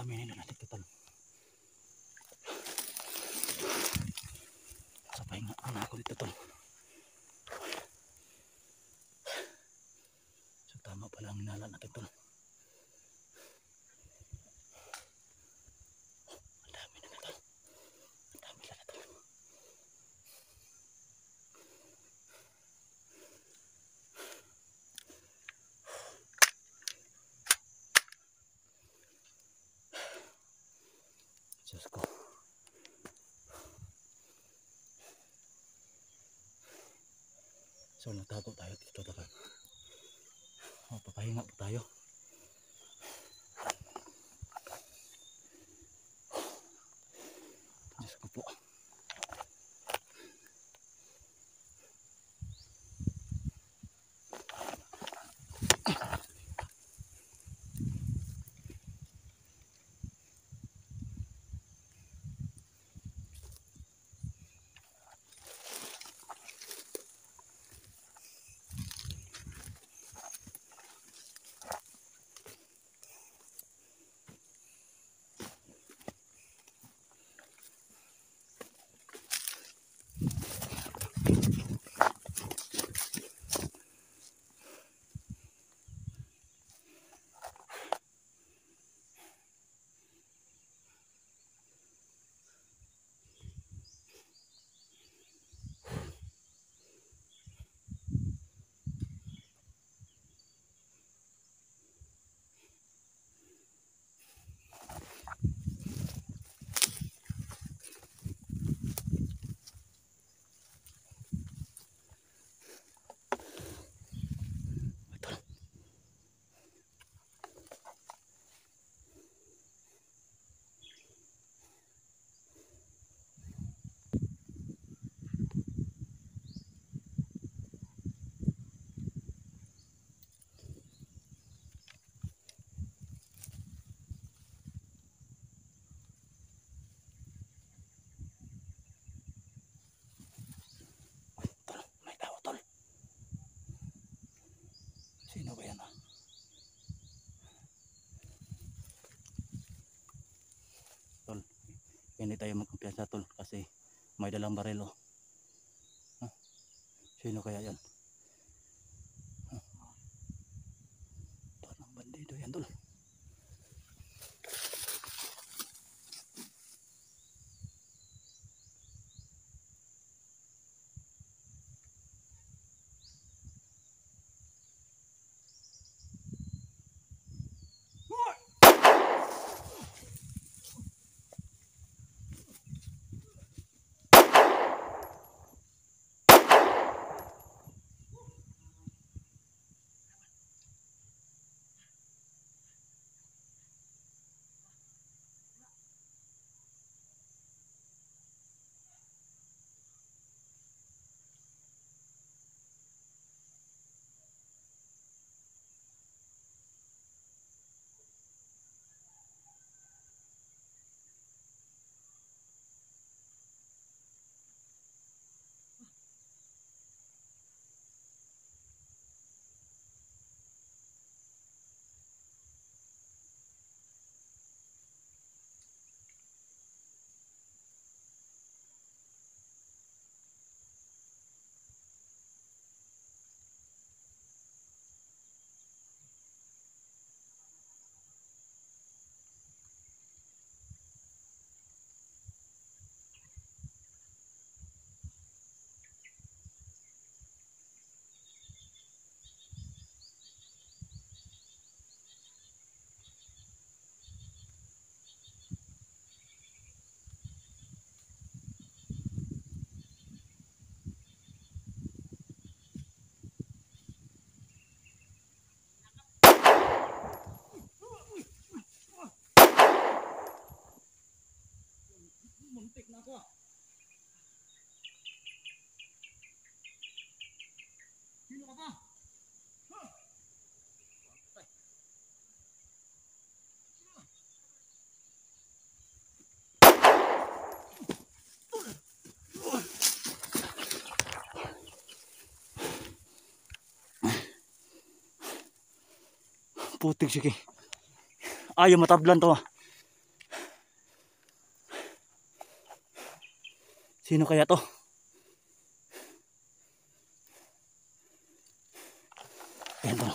dami nila natin ito. Sa pahinga na ako dito tol. So tama pala ang hinala natin tol. Ang dami na tol. Ang dami lang tol. Diyos ko. So nagtago tayo dito tol. Papahinga po tayo. Diyos ko po. Sino ba yan ah? Tol, hindi tayo magkumpiyansa tol kasi may dalang barelo. Sino kaya yan? Parang bandido yan tol. Muntik na ako. Sino ka ba? Putik sige. Ayaw matablan to ah. Sino kaya to? Ayan tol.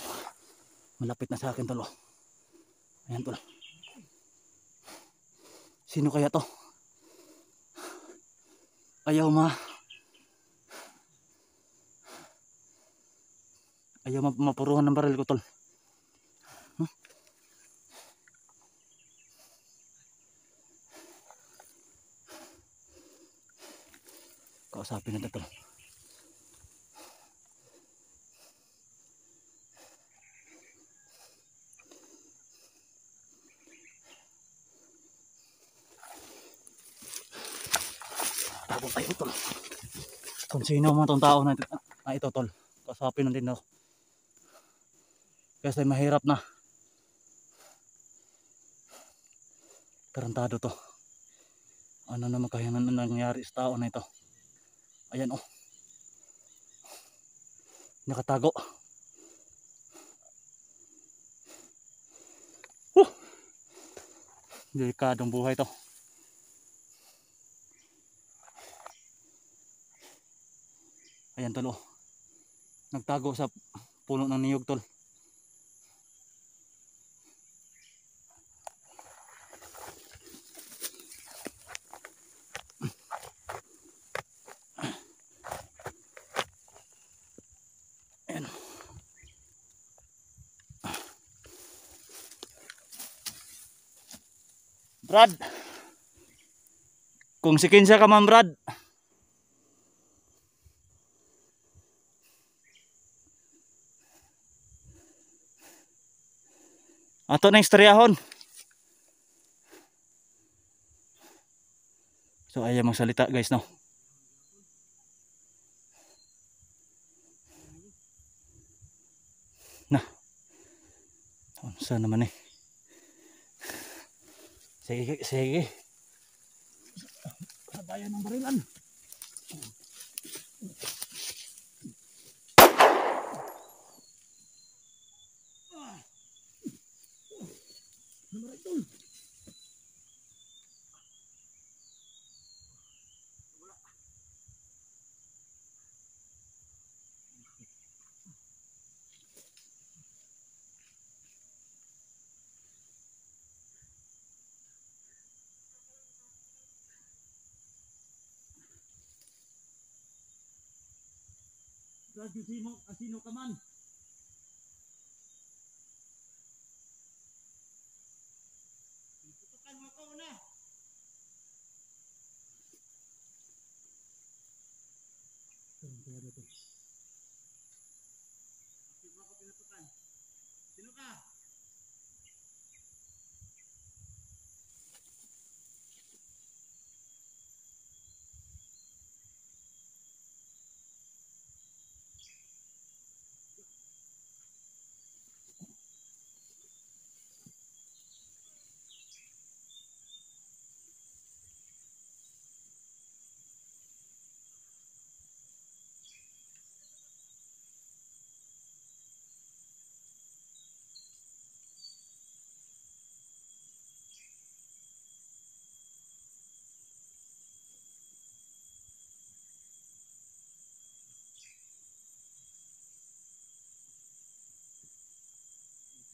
Malapit na sa akin tol. Ayan tol. Sino kaya to? Ayaw mapuruhan ng baril ko tol. Kausapin natin tol. Tago tayo tol. Kung sino mga tong tao na ito tol. Kausapin natin ako. Kasi mahirap na. Tarantado to. Ano naman kaya nangyari sa tao na ito? Ayan oh. Nakatago. Delikadong buhay to. Ayan tol oh. Nagtago sa puno ng niyog tol. Ayan. Brad. Kung si Kinsa ka man Brad. Ato na istoryahon. So ayaw magsalita guys no. Nah. Saan naman eh. Sige. Sabayan ng barilan. Namaritol. Sino ka man? Putukan mo ako una. Bakit mo ako pinutukan? Sino ka?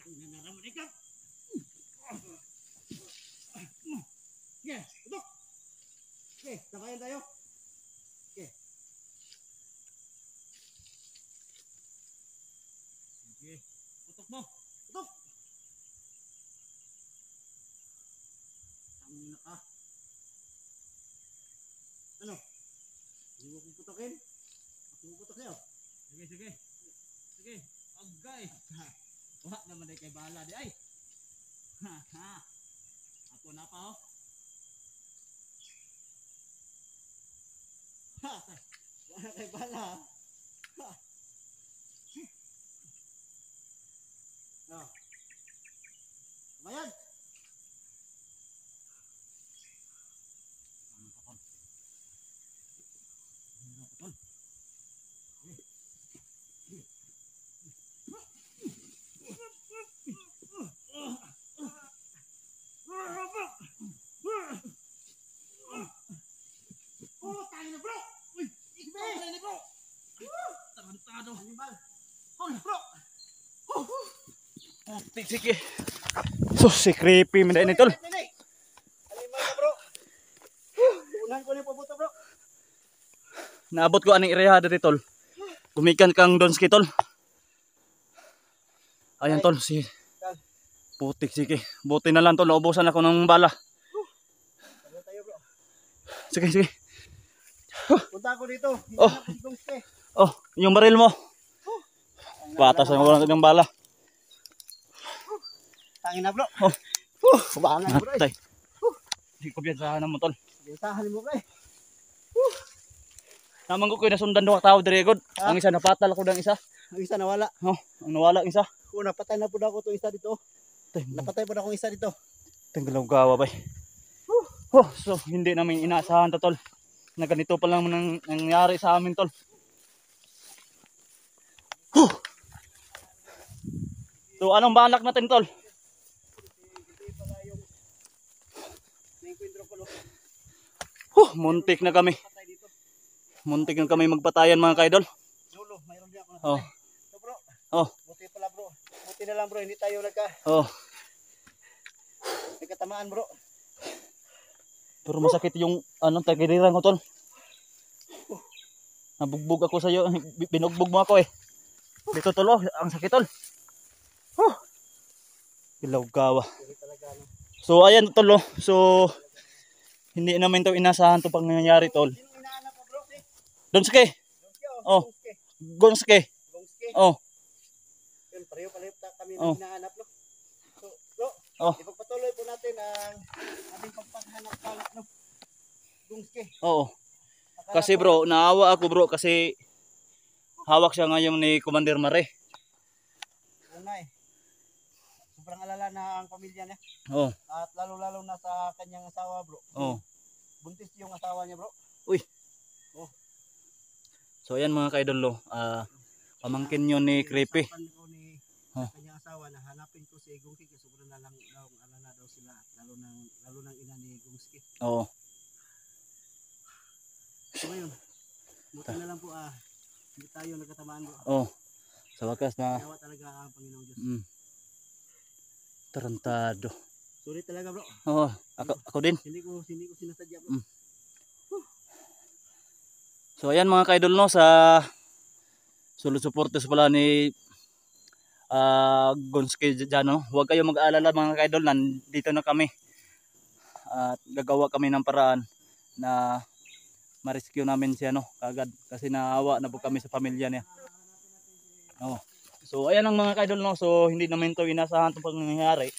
Nanaraman ikaw. Sige, putok. Sige, takayan tayo. Sige. Sige, putok mo. Putok. Tangin na ka. Ano? Hindi mo kong putokin? Ako mo putok sa'yo. Sige. Sige, agay. Wala naman ay kay bala di ay. Ha. Ako na pa oh. Ha. Wala kay bala. Ha. No. Bayad. putik sige. So si creepy man din tol. Alimay ka bro. Unan ko ni pabuto bro. Naabot ko aning area dito tol. Gumikan kang Donski tol. Ayan tol si putik sige. Buti na lang tol, naubusan ako ng bala. Ano tayo bro? Sige sige. Punta ako dito. Oh. Oh, yung baril mo. Patas na wala ng bala. Tangin na bro. Oh. Kubangan bro. Atay. Hindi ko biyansahan mo tol. Biyasahan mo pre. Naman ko nasundan duha tao dire god. Ang isa napatal ko ng isa. Ang isa nawala. Oh, ang nawala ang isa. Oo, napatay na po ako itong isa dito. Napatay po na akong isa dito. Tanggalaw gawa ba. Oh, so hindi namin inaasahan to tol. Na ganito pa lang nangyari sa amin tol. So anong balak natin tol? Muntik na kami. Muntik na kami magpatayan mga kaidol. Lolo, mayroon din ako na. Oh. So bro. Oh. Buti pala bro. Buti na lang bro, hindi tayo Oh. nagkatamaan bro. Pero masakit yung tagiriran ko tol. Nabugbog ako sa iyo, binugbog mo ako eh. Dito tol, oh, ang sakit tol. Ilaw gawa. So ayan tol, oh. So hindi namin to inasahan to pangyayari tol. Sino inaanap mo bro? Donski. Oh. Gonski. Oh. Yun, pareho-pareho kami Oh. hinahanap no. So bro, Oh. ipagpatuloy po natin ang ating paghanap kalak no. Gungske. Oo. Kasi bro, naawa ako bro kasi hawak siya ngayon ni Commander Mare. Una eh. Sobrang alala na ang pamilya niya. Oh. At lalo-lalo na sa kanyang asawa bro. Oh. Buntis yung asawa niya bro. Uy. Oh. So ayan mga kaidol, pamangkin yun ni Creepy. Usapan ko ni Oh. kanyang asawa na hanapin ko si Gungski kasi sobrang na lang alala daw sila lalo nang ina ni Gungski. Oo. So ngayon, buti na lang po hindi tayo nagkatamaan bro. Oh. Sa wakas na Kaya talaga ang Panginoong Diyos. tarantado. Sorry talaga bro. Oo, ako din. Hindi ko sinasadya bro. So ayan mga kaidol no, sa sulod supporters pala ni Gonski dyan no. Huwag kayo mag-aalala mga kaidol, nandito na kami. At gagawa kami ng paraan na ma-rescue namin siya no, kagad. Kasi naawa na po kami sa pamilya niya. Oh. So ayan ang mga kaidol no, so hindi namin to inasahan itong pangyayari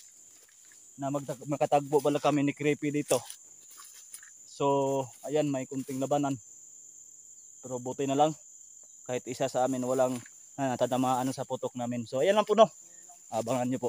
na makatagbo pala kami ni Creepy dito. So ayan, may kunting labanan. Pero buti na lang kahit isa sa amin walang natatamaan sa putok namin. So ayan lang po no. Abangan niyo po.